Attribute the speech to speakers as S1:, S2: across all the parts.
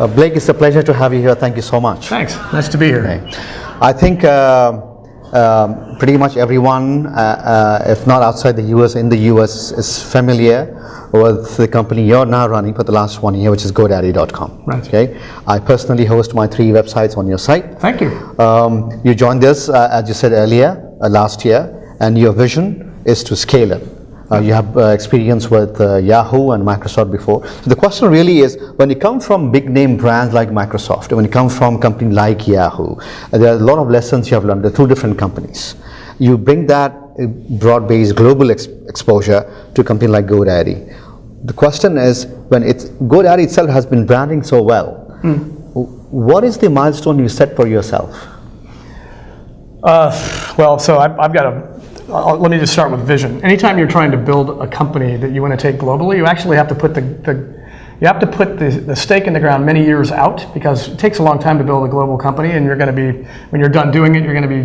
S1: Blake, it's a pleasure to have you here. Thank you so much.
S2: Thanks. Nice to be here.
S1: Okay. I think pretty much everyone, if not outside the US, in the US, is familiar with the company you're now running for the last 1 year, which is GoDaddy.com.
S2: Right.
S1: Okay. I personally host my 3 websites on your site.
S2: Thank you.
S1: You joined us, as you said earlier, last year, and your vision is to scale it. You have experience with Yahoo and Microsoft before. So the question really is, when you come from big name brands like Microsoft, when you come from a company like Yahoo, there are a lot of lessons you have learned. There are 2 different companies. You bring that broad-based global exposure to a company like GoDaddy. The question is, when GoDaddy itself has been branding so well, what is the milestone you set for yourself?
S2: Well, so I've got let me just start with vision. Anytime you're trying to build a company that you want to take globally, you actually have to put the stake in the ground many years out, because it takes a long time to build a global company, and you're going to be, when you're done doing it, you're going to be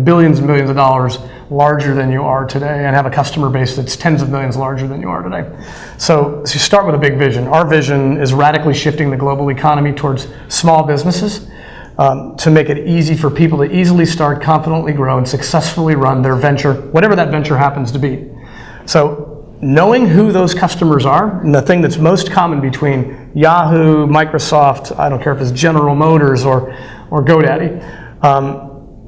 S2: billions and millions of dollars larger than you are today, and have a customer base that's tens of millions larger than you are today. So you start with a big vision. Our vision is radically shifting the global economy towards small businesses, to make it easy for people to easily start, confidently grow, and successfully run their venture, whatever that venture happens to be. So knowing who those customers are, and the thing that's most common between Yahoo, Microsoft, I don't care if it's General Motors or GoDaddy,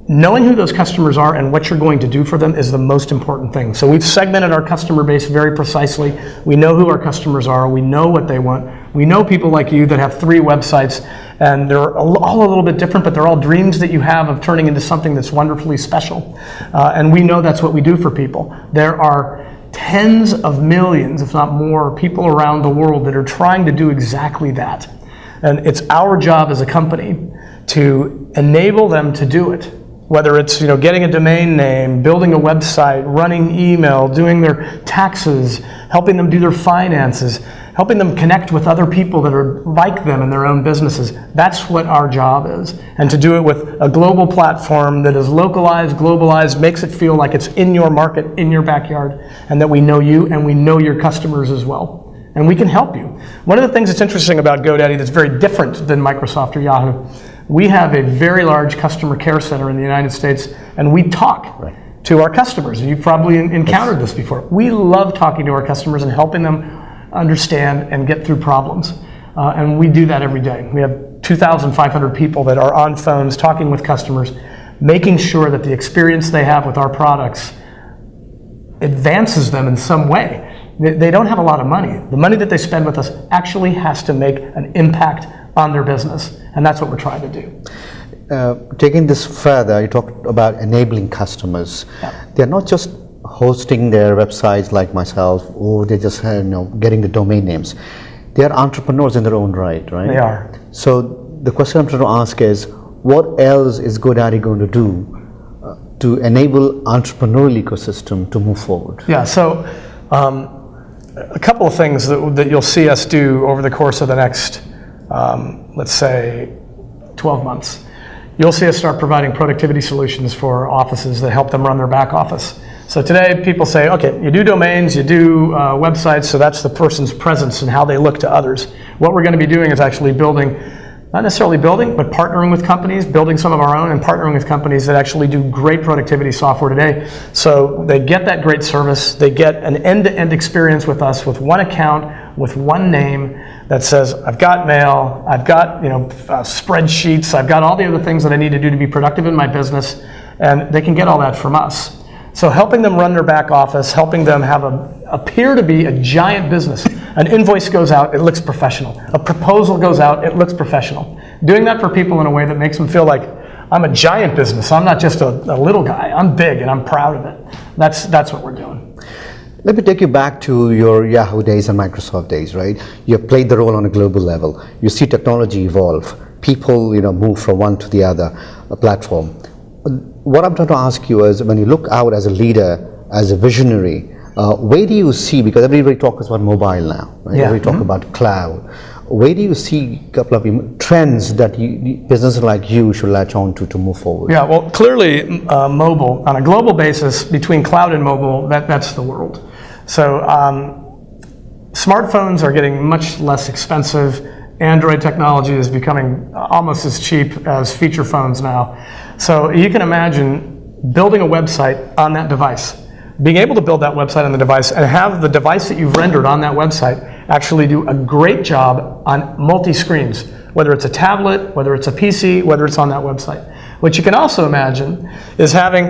S2: knowing who those customers are and what you're going to do for them is the most important thing. So we've segmented our customer base very precisely. We know who our customers are. We know what they want. We know people like you that have 3 websites, and they're all a little bit different, but they're all dreams that you have of turning into something that's wonderfully special. And we know that's what we do for people. There are tens of millions, if not more, people around the world that are trying to do exactly that. And it's our job as a company to enable them to do it. Whether it's getting a domain name, building a website, running email, doing their taxes, helping them do their finances, helping them connect with other people that are like them in their own businesses. That's what our job is. And to do it with a global platform that is localized, globalized, makes it feel like it's in your market, in your backyard, and that we know you and we know your customers as well. And we can help you. One of the things that's interesting about GoDaddy that's very different than Microsoft or Yahoo, we have a very large customer care center in the United States, and we talk to our customers. You've probably encountered this before. We love talking to our customers and helping them understand and get through problems. And we do that every day. We have 2,500 people that are on phones talking with customers, making sure that the experience they have with our products advances them in some way. They don't have a lot of money. The money that they spend with us actually has to make an impact on their business, and that's what we're trying to do.
S1: Taking this further, you talked about enabling customers.
S2: Yeah.
S1: They're not just hosting their websites like myself, or they're just getting the domain names. They're entrepreneurs in their own right?
S2: They are.
S1: So the question I'm trying to ask is, what else is GoDaddy going to do to enable entrepreneurial ecosystem to move forward?
S2: Yeah, so a couple of things that you'll see us do over the course of the next let's say 12 months. You'll see us start providing productivity solutions for offices that help them run their back office. So today people say, okay, you do domains, you do websites, so that's the person's presence and how they look to others. What we're going to be doing is actually building, not necessarily building, but partnering with companies, building some of our own and partnering with companies that actually do great productivity software today. So they get that great service, they get an end-to-end experience with us with one account, with one name that says, I've got mail, I've got spreadsheets, I've got all the other things that I need to do to be productive in my business, and they can get all that from us. So helping them run their back office, helping them appear to be a giant business. An invoice goes out, it looks professional. A proposal goes out, it looks professional. Doing that for people in a way that makes them feel like, I'm a giant business, I'm not just a little guy, I'm big and I'm proud of it. That's what we're doing.
S1: Let me take you back to your Yahoo days and Microsoft days, right? You have played the role on a global level. You see technology evolve. People, move from one to the other platform. What I'm trying to ask you is, when you look out as a leader, as a visionary, where do you see, because everybody talks about mobile now, right?
S2: Yeah.
S1: Everybody talk about cloud. Where do you see a couple of trends that businesses like you should latch on to move forward?
S2: Yeah, well, clearly mobile, on a global basis, between cloud and mobile, that's the world. So smartphones are getting much less expensive, Android technology is becoming almost as cheap as feature phones now. So you can imagine building a website on that device, being able to build that website on the device and have the device that you've rendered on that website actually do a great job on multi-screens, whether it's a tablet, whether it's a PC, whether it's on that website. What you can also imagine is having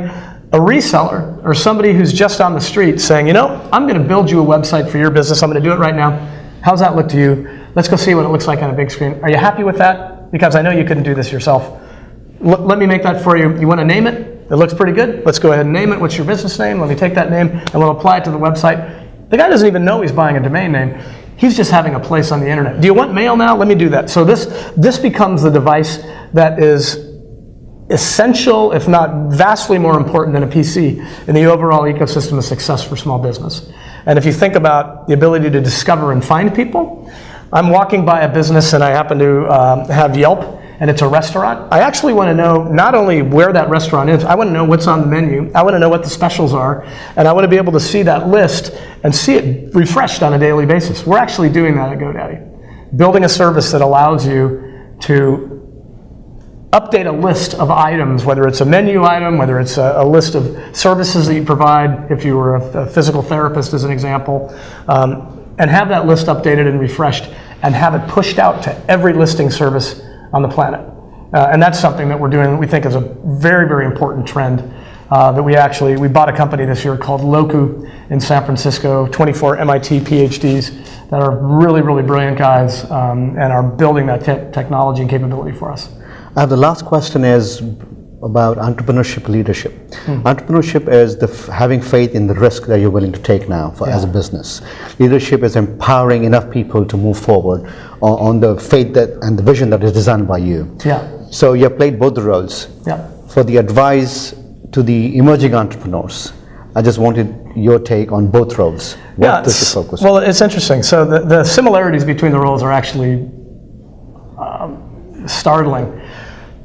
S2: a reseller or somebody who's just on the street saying, you know, I'm going to build you a website for your business. I'm going to do it right now. How's that look to you? Let's go see what it looks like on a big screen. Are you happy with that? Because I know you couldn't do this yourself. Let me make that for you. You want to name it? It looks pretty good. Let's go ahead and name it. What's your business name? Let me take that name and we'll apply it to the website. The guy doesn't even know he's buying a domain name. He's just having a place on the internet. Do you want mail now? Let me do that. So this becomes the device that is essential, if not vastly more important than a PC in the overall ecosystem of success for small business. And if you think about the ability to discover and find people, I'm walking by a business and I happen to have Yelp and it's a restaurant. I actually want to know not only where that restaurant is, I want to know what's on the menu, I want to know what the specials are, and I want to be able to see that list and see it refreshed on a daily basis. We're actually doing that at GoDaddy. Building a service that allows you to update a list of items, whether it's a menu item, whether it's a list of services that you provide, if you were a physical therapist as an example, and have that list updated and refreshed and have it pushed out to every listing service on the planet. And that's something that we're doing that we think is a very, very important trend that we bought a company this year called Loku in San Francisco, 24 MIT PhDs that are really, really brilliant guys and are building that technology and capability for us.
S1: The last question is about entrepreneurship leadership. Entrepreneurship is having faith in the risk that you're willing to take now as a business. Leadership is empowering enough people to move forward on the faith and the vision that is designed by you. So you have played both the roles. For the advice to the emerging entrepreneurs, I just wanted your take on both roles. What does you focus on?
S2: Well, it's interesting. So the similarities between the roles are actually startling.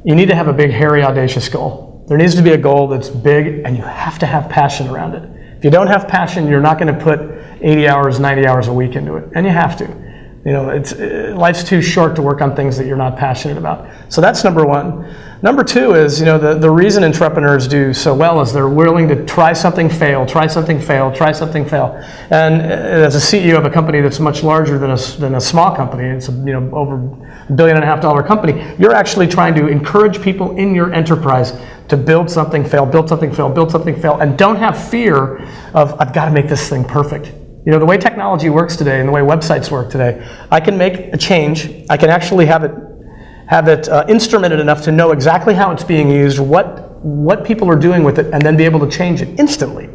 S2: You need to have a big, hairy, audacious goal. There needs to be a goal that's big, and you have to have passion around it. If you don't have passion, you're not going to put 80 hours, 90 hours a week into it, and you have to. You know, life's too short to work on things that you're not passionate about. So that's number one. Number two is, you know, the reason entrepreneurs do so well is they're willing to try something, fail, try something, fail, try something, fail. And as a CEO of a company that's much larger than a small company, it's over $1.5 billion company, you're actually trying to encourage people in your enterprise to build something, fail, build something, fail, build something, fail, and don't have fear of, I've got to make this thing perfect. You know, the way technology works today and the way websites work today, I can make a change, I can actually have it instrumented enough to know exactly how it's being used, what people are doing with it, and then be able to change it instantly.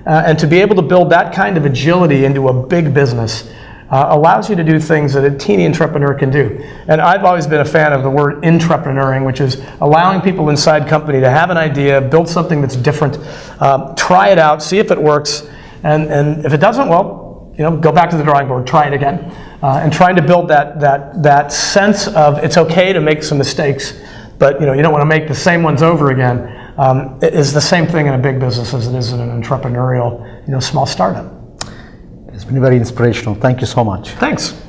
S2: And to be able to build that kind of agility into a big business allows you to do things that a teeny entrepreneur can do. And I've always been a fan of the word intrapreneuring, which is allowing people inside company to have an idea, build something that's different, try it out, see if it works, and if it doesn't, well, you know, go back to the drawing board, try it again. And trying to build that sense of it's okay to make some mistakes, but you don't want to make the same ones over again. It is the same thing in a big business as it is in an entrepreneurial, small startup.
S1: It's been very inspirational. Thank you so much.
S2: Thanks.